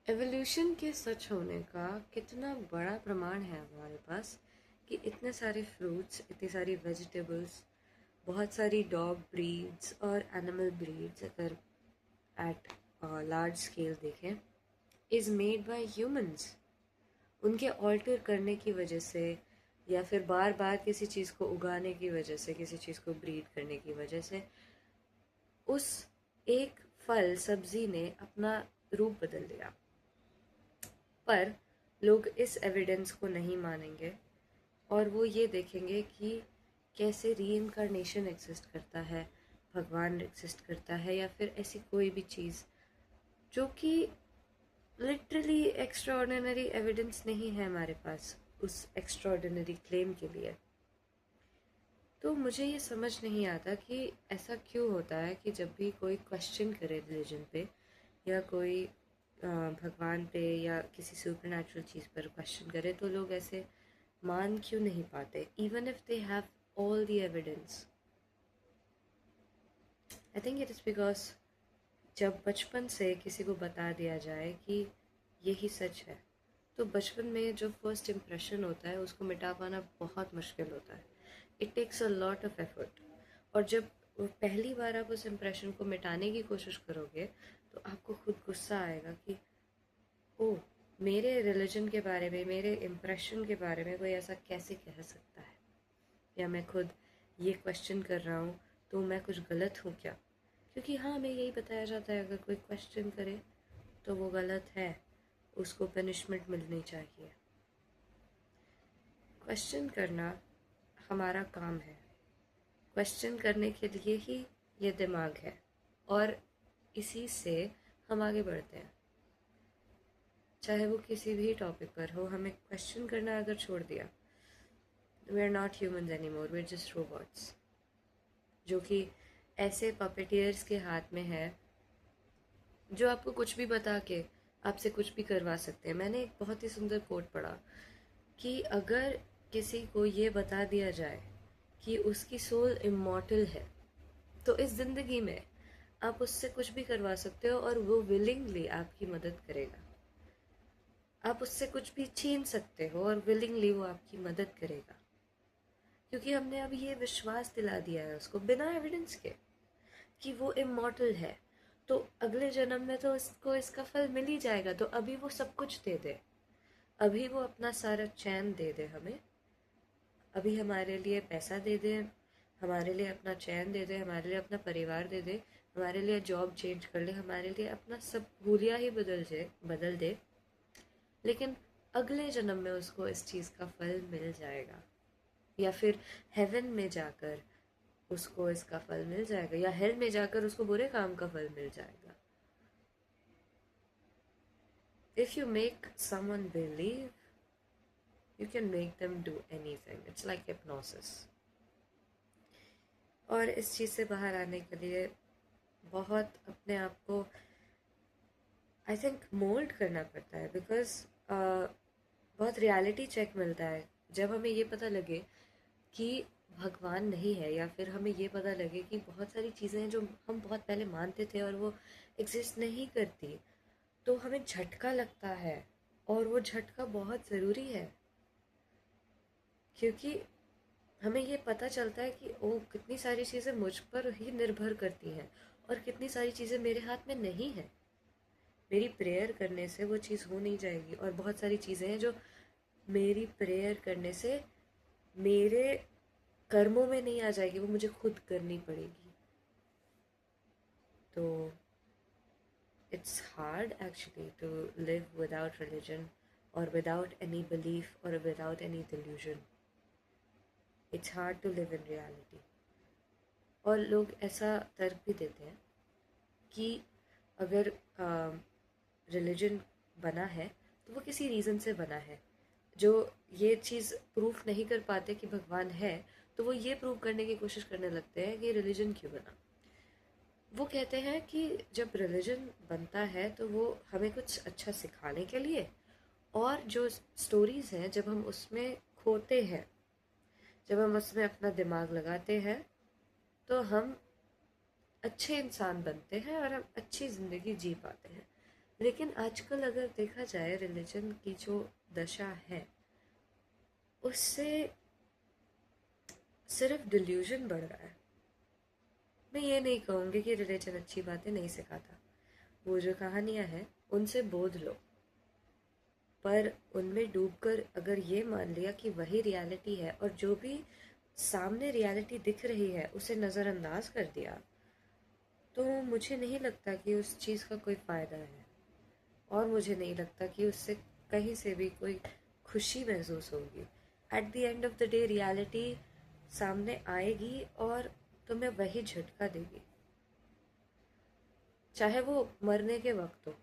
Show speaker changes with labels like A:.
A: Evolution के सच होने का कितना बड़ा प्रमाण है हमारे पास कि इतने सारे फ्रूट्स, इतनी सारी वेजिटेबल्स, बहुत सारी डॉग ब्रीड्स और एनिमल ब्रीड्स अगर एट लार्ज स्केल देखें इज़ मेड बाय ह्यूमंस। उनके ऑल्टर करने की वजह से या फिर बार बार किसी चीज़ को उगाने की वजह से, किसी चीज़ को ब्रीड करने की वजह से उस एक फल सब्जी ने अपना रूप बदल दिया। पर लोग इस एविडेंस को नहीं मानेंगे और वो ये देखेंगे कि कैसे रीइंकारनेशन एग्जिस्ट करता है, भगवान एग्जिस्ट करता है या फिर ऐसी कोई भी चीज़ जो कि लिटरली एक्स्ट्राऑर्डिनरी एविडेंस नहीं है हमारे पास उस एक्स्ट्राऑर्डिनरी क्लेम के लिए। तो मुझे ये समझ नहीं आता कि ऐसा क्यों होता है कि जब भी कोई क्वेश्चन करे रिलीजन पे या कोई भगवान पे या किसी सुपर नेचुरल चीज़ पर क्वेश्चन करे तो लोग ऐसे मान क्यों नहीं पाते even if they have all the evidence. I think it is because जब बचपन से किसी को बता दिया जाए कि यही सच है तो बचपन में जो फर्स्ट इम्प्रेशन होता है उसको मिटा पाना बहुत मुश्किल होता है। It takes a lot of effort. और जब पहली बार आप उस इम्प्रेशन को मिटाने की कोशिश करोगे तो आपको खुद गुस्सा आएगा कि ओह, मेरे रिलीजन के बारे में, मेरे इम्प्रेशन के बारे में कोई ऐसा कैसे कह सकता है, या मैं खुद ये क्वेश्चन कर रहा हूँ तो मैं कुछ गलत हूँ क्या। क्योंकि हाँ, हमें यही बताया जाता है अगर कोई क्वेश्चन करे तो वो गलत है, उसको पनिशमेंट मिलनी चाहिए। क्वेश्चन करना हमारा काम है, क्वेश्चन करने के लिए ही ये दिमाग है और इसी से हम आगे बढ़ते हैं। चाहे वो किसी भी टॉपिक पर हो, हमें क्वेश्चन करना अगर छोड़ दिया, we are not humans any more, we are just robots जो कि ऐसे पपेटियर्स के हाथ में है जो आपको कुछ भी बता के आपसे कुछ भी करवा सकते हैं। मैंने एक बहुत ही सुंदर कोट पढ़ा कि अगर किसी को ये बता दिया जाए कि उसकी सोल इमॉर्टल है तो इस ज़िंदगी में आप उससे कुछ भी करवा सकते हो और वो विलिंगली आपकी मदद करेगा। आप उससे कुछ भी छीन सकते हो और विलिंगली वो आपकी मदद करेगा, क्योंकि हमने अब ये विश्वास दिला दिया है उसको बिना एविडेंस के कि वो इमॉर्टल है। तो अगले जन्म में तो उसको इसका फल मिल ही जाएगा, तो अभी वो सब कुछ दे दे, अभी वो अपना सारा चैन दे दे हमें, अभी हमारे लिए पैसा दे दे, हमारे लिए अपना चैन दे दे, हमारे लिए अपना परिवार दे दे, हमारे लिए जॉब चेंज कर ले, हमारे लिए अपना सब भूलिया ही बदल दे, लेकिन अगले जन्म में उसको इस चीज़ का फल मिल जाएगा या फिर हेवन में जाकर उसको इसका फल मिल जाएगा या हेल में जाकर उसको बुरे काम का फल मिल जाएगा। If you make someone believe you can make them do anything, it's like hypnosis. और इस चीज़ से बाहर आने के लिए बहुत अपने आप को आई थिंक मोल्ड करना पड़ता है, बिकॉज बहुत रियलिटी चेक मिलता है जब हमें ये पता लगे कि भगवान नहीं है, या फिर हमें ये पता लगे कि बहुत सारी चीज़ें हैं जो हम बहुत पहले मानते थे और वो एग्जिस्ट नहीं करती, तो हमें झटका लगता है। और वो झटका बहुत ज़रूरी है क्योंकि हमें ये पता चलता है कि ओ, कितनी सारी चीज़ें मुझ पर ही निर्भर करती हैं और कितनी सारी चीज़ें मेरे हाथ में नहीं है। मेरी प्रेयर करने से वो चीज़ हो नहीं जाएगी और बहुत सारी चीज़ें हैं जो मेरी प्रेयर करने से मेरे कर्मों में नहीं आ जाएगी, वो मुझे खुद करनी पड़ेगी। तो it's hard actually to live without religion और विदाउट एनी बिलीफ और without any delusion. It's hard to live in reality. और लोग ऐसा तर्क भी देते हैं कि अगर रिलीजन बना है तो वो किसी रीज़न से बना है। जो ये चीज़ प्रूफ नहीं कर पाते कि भगवान है तो वो ये प्रूव करने की कोशिश करने लगते हैं कि रिलीजन क्यों बना। वो कहते हैं कि जब रिलीजन बनता है तो वो हमें कुछ अच्छा सिखाने के लिए, और जो स्टोरीज़ हैं जब हम उसमें खोते हैं, जब हम उसमें अपना दिमाग लगाते हैं तो हम अच्छे इंसान बनते हैं और हम अच्छी ज़िंदगी जी पाते हैं। लेकिन आजकल अगर देखा जाए रिलीजन की जो दशा है उससे सिर्फ डिल्यूजन बढ़ रहा है। मैं ये नहीं कहूँगी कि रिलीजन अच्छी बातें नहीं सिखाता, वो जो कहानियाँ हैं उनसे बोध लो, पर उनमें डूबकर अगर ये मान लिया कि वही रियलिटी है और जो भी सामने रियलिटी दिख रही है उसे नज़रअंदाज कर दिया, तो मुझे नहीं लगता कि उस चीज़ का कोई फ़ायदा है। और मुझे नहीं लगता कि उससे कहीं से भी कोई खुशी महसूस होगी। At the end of the day reality सामने आएगी और तुम्हें वही झटका देगी, चाहे वो मरने के वक्त हो।